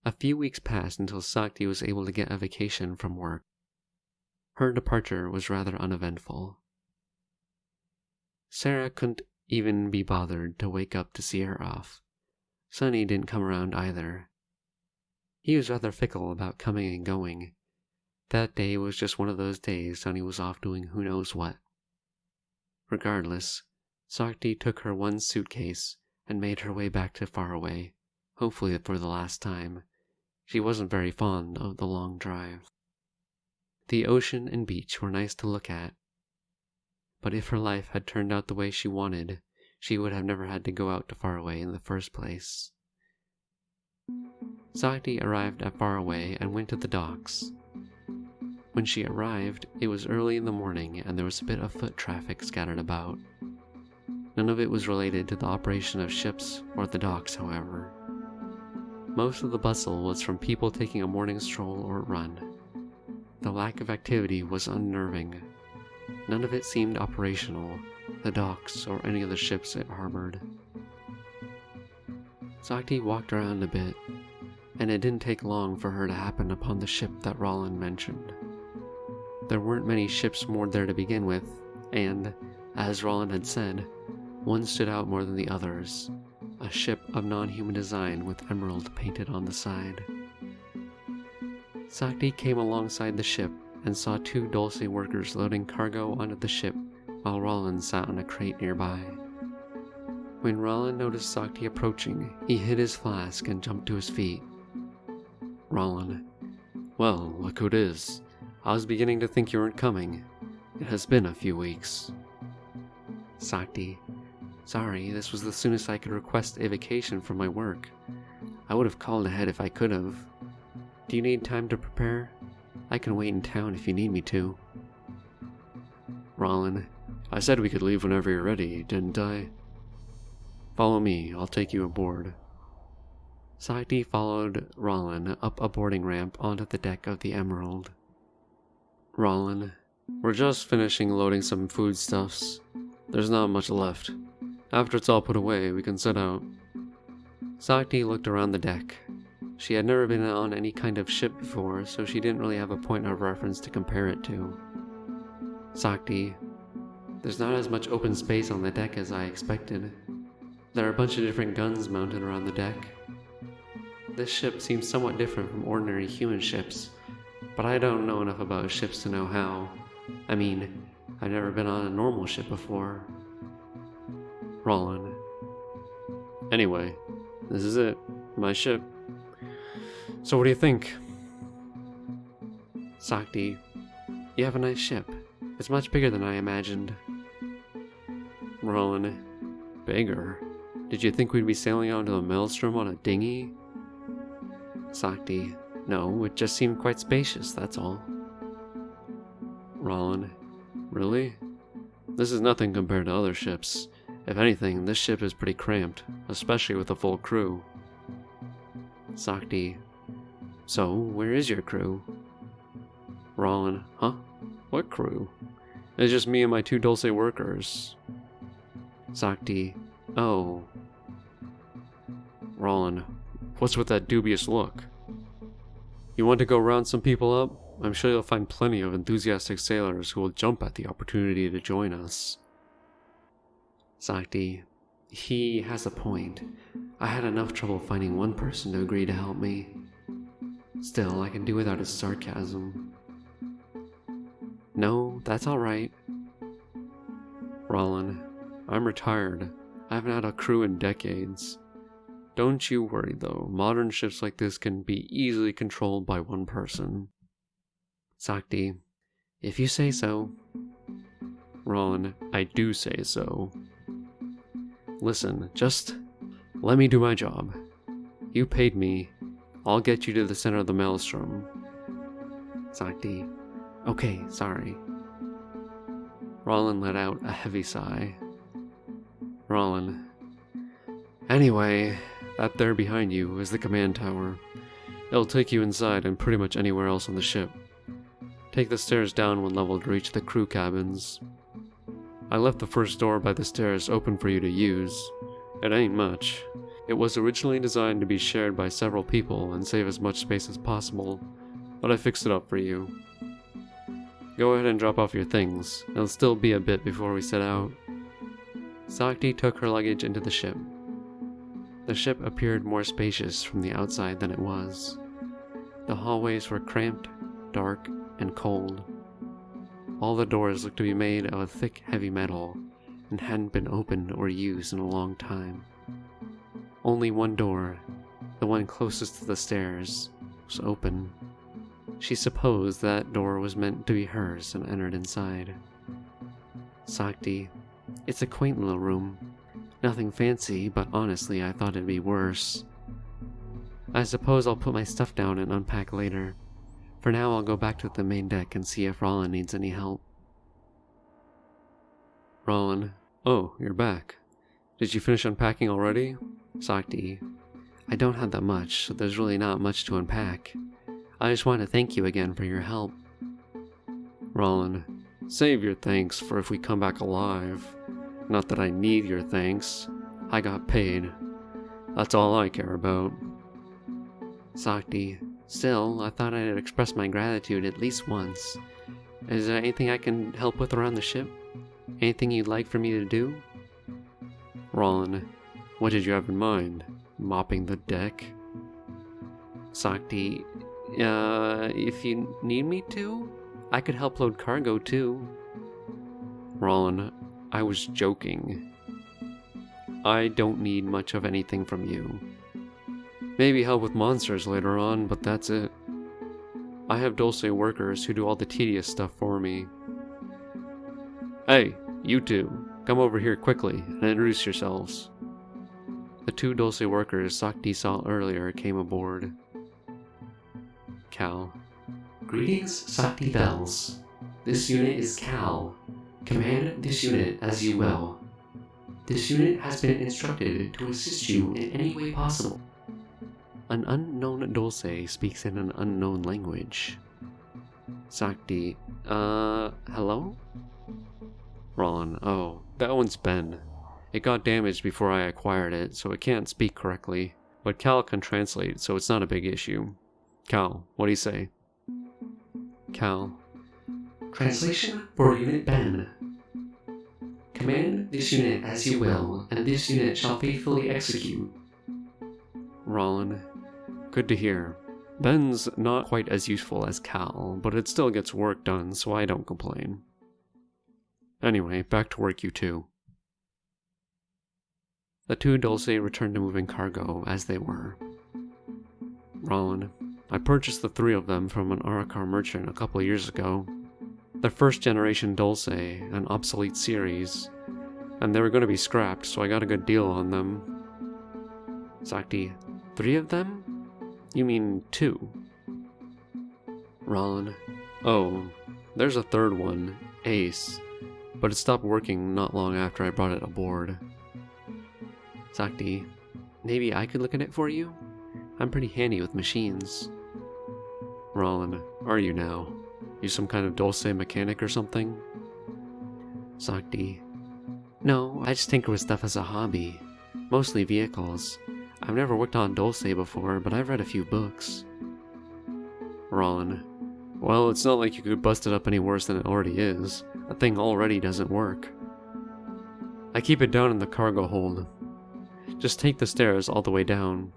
A few weeks passed until Sakti was able to get a vacation from work. Her departure was rather uneventful. Sarah couldn't even be bothered to wake up to see her off. Sunny didn't come around either. He was rather fickle about coming and going. That day was just one of those days Sunny was off doing who knows what. Regardless, Sakti took her one suitcase and made her way back to Faraway, hopefully for the last time. She wasn't very fond of the long drive. The ocean and beach were nice to look at, but if her life had turned out the way she wanted, she would have never had to go out to Faraway in the first place. Sakti arrived at Faraway and went to the docks. When she arrived, it was early in the morning and there was a bit of foot traffic scattered about. None of it was related to the operation of ships or the docks, however. Most of the bustle was from people taking a morning stroll or run. The lack of activity was unnerving. None of it seemed operational, the docks or any of the ships it harbored. Sakti walked around a bit, and it didn't take long for her to happen upon the ship that Roland mentioned. There weren't many ships moored there to begin with, and, as Roland had said, one stood out more than the others, a ship of non-human design with emerald painted on the side. Sakti came alongside the ship and saw two Dulce workers loading cargo onto the ship while Roland sat on a crate nearby. When Roland noticed Sakti approaching, he hid his flask and jumped to his feet. Roland: "Well, look who it is. I was beginning to think you weren't coming. It has been a few weeks." Sakti: "Sorry, this was the soonest I could request a vacation from my work. I would have called ahead if I could have. Do you need time to prepare? I can wait in town if you need me to." Roland: "I said we could leave whenever you're ready, didn't I? Follow me, I'll take you aboard." Sakti followed Roland up a boarding ramp onto the deck of the Emerald. Roland: "We're just finishing loading some foodstuffs. There's not much left. After it's all put away, we can set out." Sakti looked around the deck. She had never been on any kind of ship before, so she didn't really have a point of reference to compare it to. Sakti: "There's not as much open space on the deck as I expected. There are a bunch of different guns mounted around the deck. This ship seems somewhat different from ordinary human ships, but I don't know enough about ships to know how. I mean, I've never been on a normal ship before." Roland: "Anyway, this is it, my ship. So what do you think?" Sakti: "You have a nice ship. It's much bigger than I imagined." Roland: "Bigger? Did you think we'd be sailing out into the maelstrom on a dinghy?" Sakti: "No, it just seemed quite spacious, that's all." Roland: "Really? This is nothing compared to other ships. If anything, this ship is pretty cramped, especially with a full crew." Sakti: "So, where is your crew?" Roland: "Huh? What crew? It's just me and my two Dulce workers." Sakti: "Oh." Roland: "What's with that dubious look? You want to go round some people up? I'm sure you'll find plenty of enthusiastic sailors who will jump at the opportunity to join us." Sakti: "He has a point. I had enough trouble finding one person to agree to help me. Still, I can do without his sarcasm." "No, that's all right." Roland: "I'm retired. I haven't had a crew in decades. Don't you worry though, modern ships like this can be easily controlled by one person." Sakti: "If you say so." Roland: "I do say so. Listen, just let me do my job. You paid me. I'll get you to the center of the maelstrom." Sakti: "Okay, sorry." Roland let out a heavy sigh. Roland: "Anyway, that there behind you is the command tower. It'll take you inside and pretty much anywhere else on the ship. Take the stairs down one level to reach the crew cabins. I left the first door by the stairs open for you to use. It ain't much. It was originally designed to be shared by several people and save as much space as possible, but I fixed it up for you. Go ahead and drop off your things. It'll still be a bit before we set out. Sakti took her luggage into the ship. The ship appeared more spacious from the outside than it was. The hallways were cramped, dark, and cold. All the doors looked to be made of a thick, heavy metal and hadn't been opened or used in a long time. Only one door, the one closest to the stairs, was open. She supposed that door was meant to be hers and entered inside. Sakti, it's a quaint little room. Nothing fancy, but honestly I thought it'd be worse. I suppose I'll put my stuff down and unpack later. For now I'll go back to the main deck and see if Rollin needs any help. Rollin, oh, you're back. Did you finish unpacking already? Sakti, I don't have that much, so there's really not much to unpack. I just want to thank you again for your help. Rollin, save your thanks for if we come back alive. Not that I need your thanks. I got paid. That's all I care about. Sakti, still, I thought I'd express my gratitude at least once. Is there anything I can help with around the ship? Anything you'd like for me to do? Rollin, what did you have in mind? Mopping the deck? Sakti, if you need me to, I could help load cargo too. Rollin, I was joking. I don't need much of anything from you. Maybe help with monsters later on, but that's it. I have Dulce workers who do all the tedious stuff for me. Hey, you two, come over here quickly and introduce yourselves. The two Dulce workers Sakti saw earlier came aboard. Cal. Greetings, Sakti Bells. This unit is Cal. Command this unit as you will. This unit has been instructed to assist you in any way possible. An unknown Dulce speaks in an unknown language. Sakti, hello? Rollin, oh, that one's Ben. It got damaged before I acquired it, so it can't speak correctly, but Cal can translate, so it's not a big issue. Cal, what do you say? Cal. Translation for Unit Ben. Command this unit as you will, and this unit shall faithfully execute. Rollin, good to hear. Ben's not quite as useful as Cal, but it still gets work done, so I don't complain. Anyway, back to work you two. The two Dulce returned to moving cargo as they were. Rollin, I purchased the 3 of them from an Arterrex merchant a couple years ago. They're first generation Dulce, an obsolete series, and they were going to be scrapped, so I got a good deal on them. Sakti, 3 of them? You mean 2? Rollin, oh, there's a 3rd one, Ace, but it stopped working not long after I brought it aboard. Sakti, maybe I could look at it for you? I'm pretty handy with machines. Rollin, are you now? You some kind of Dulce mechanic or something? Sakti, no, I just tinker with stuff as a hobby. Mostly vehicles. I've never worked on Dulce before, but I've read a few books. Rollin, well, it's not like you could bust it up any worse than it already is. That thing already doesn't work. I keep it down in the cargo hold. Just take the stairs all the way down.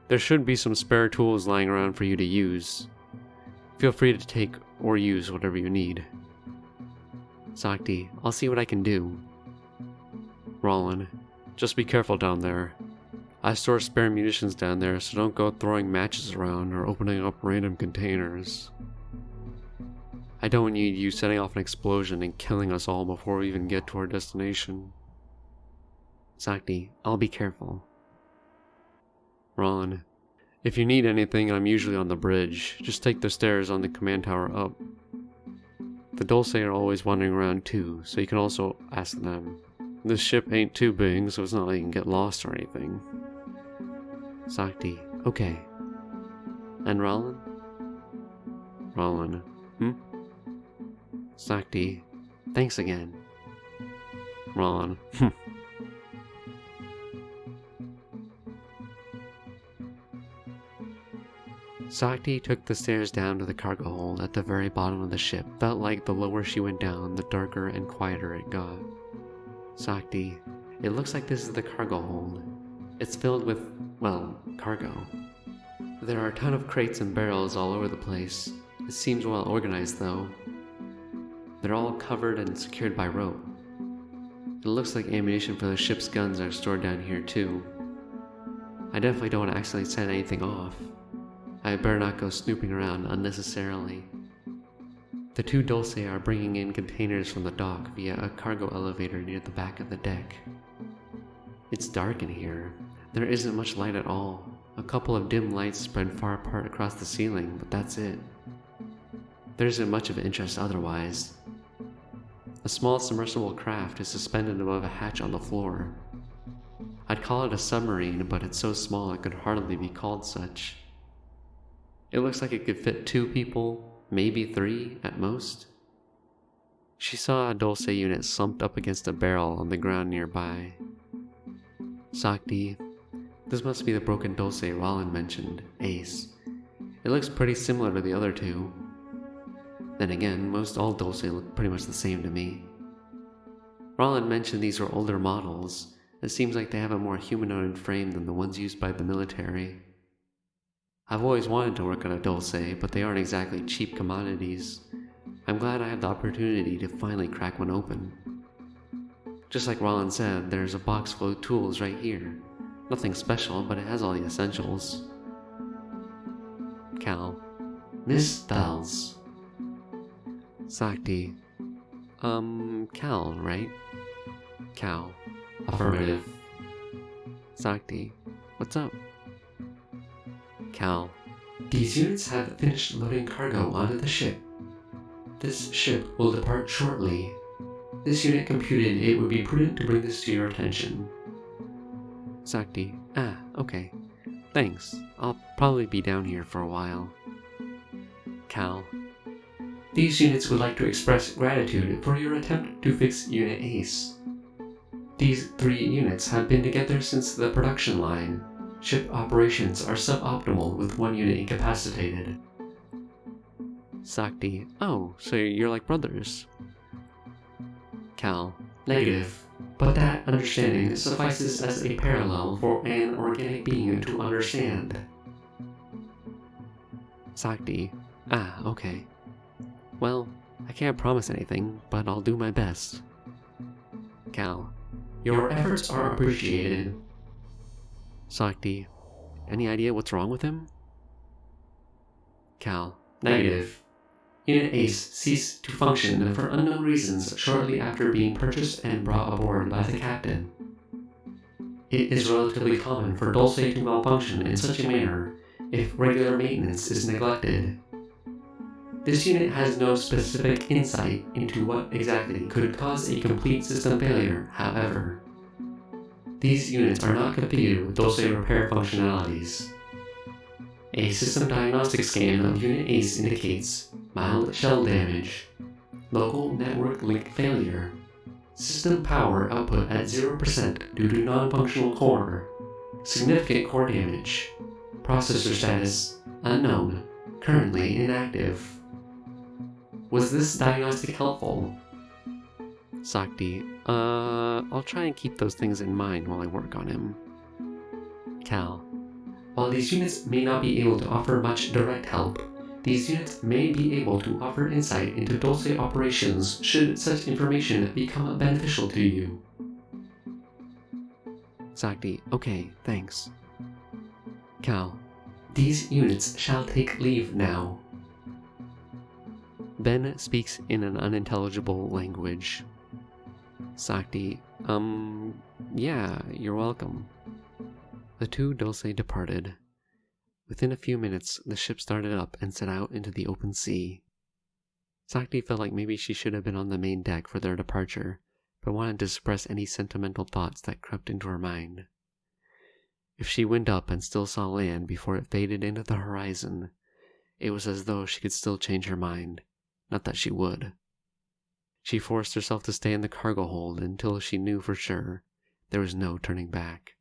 There should be some spare tools lying around for you to use. Feel free to take or use whatever you need. Sakti, I'll see what I can do. Rollin, just be careful down there. I store spare munitions down there, so don't go throwing matches around or opening up random containers. I don't need you setting off an explosion and killing us all before we even get to our destination. Sakti, I'll be careful. Rollin, if you need anything, I'm usually on the bridge. Just take the stairs on the command tower up. The Dulce are always wandering around too, so you can also ask them. This ship ain't too big, so it's not like you can get lost or anything. Sakti, okay. And Rollin? Rollin, Sakti, thanks again. Rollin, Sakti took the stairs down to the cargo hold at the very bottom of the ship. Felt like the lower she went down, the darker and quieter it got. Sakti, it looks like this is the cargo hold. It's filled with, well, cargo. There are a ton of crates and barrels all over the place. It seems well organized though. They're all covered and secured by rope. It looks like ammunition for the ship's guns are stored down here too. I definitely don't want to accidentally set anything off. I better not go snooping around unnecessarily. The two Dulce are bringing in containers from the dock via a cargo elevator near the back of the deck. It's dark in here. There isn't much light at all. A couple of dim lights spread far apart across the ceiling, but that's it. There isn't much of interest otherwise. A small submersible craft is suspended above a hatch on the floor. I'd call it a submarine, but it's so small it could hardly be called such. It looks like it could fit 2 people, maybe 3 at most. She saw a Dulce unit slumped up against a barrel on the ground nearby. Sakti, this must be the broken Dulce Rollin mentioned, Ace. It looks pretty similar to the other 2. Then again, most all Dulce look pretty much the same to me. Rollin mentioned these were older models. It seems like they have a more humanoid frame than the ones used by the military. I've always wanted to work on a Dulce, but they aren't exactly cheap commodities. I'm glad I have the opportunity to finally crack one open. Just like Rollin said, there's a box full of tools right here. Nothing special, but it has all the essentials. Cal. Miss Bells. Sakti. Cal, right? Cal. Affirmative. Sakti. What's up? Cal. These units have finished loading cargo onto the ship. This ship will depart shortly. This unit computed it would be prudent to bring this to your attention. Sakti. Okay. Thanks. I'll probably be down here for a while. Cal. These units would like to express gratitude for your attempt to fix Unit Ace. These 3 units have been together since the production line. Ship operations are suboptimal with 1 unit incapacitated. Sakti. Oh, so you're like brothers. Cal. Negative. But that understanding suffices as a parallel for an organic being to understand. Sakti. Okay. Well, I can't promise anything, but I'll do my best. Cal. Your efforts are appreciated. Sakti. Any idea what's wrong with him? Cal. Negative. Unit Ace ceased to function for unknown reasons shortly after being purchased and brought aboard by the captain. It is relatively common for Dulce to malfunction in such a manner if regular maintenance is neglected. This unit has no specific insight into what exactly could cause a complete system failure, however. These units are not configured with Dulce repair functionalities. A system diagnostic scan of Unit Ace indicates mild shell damage, local network link failure, system power output at 0% due to non-functional core, significant core damage, processor status unknown, currently inactive. Was this diagnostic helpful? Sakti. I'll try and keep those things in mind while I work on him. Cal. While these units may not be able to offer much direct help, these units may be able to offer insight into Dulce operations should such information become beneficial to you. Sakti. Okay, thanks. Cal. These units shall take leave now. Ben speaks in an unintelligible language. Sakti. Yeah, you're welcome. The 2 Dulce departed. Within a few minutes, the ship started up and set out into the open sea. Sakti felt like maybe she should have been on the main deck for their departure, but wanted to suppress any sentimental thoughts that crept into her mind. If she went up and still saw land before it faded into the horizon, it was as though she could still change her mind, not that she would. She forced herself to stay in the cargo hold until she knew for sure there was no turning back.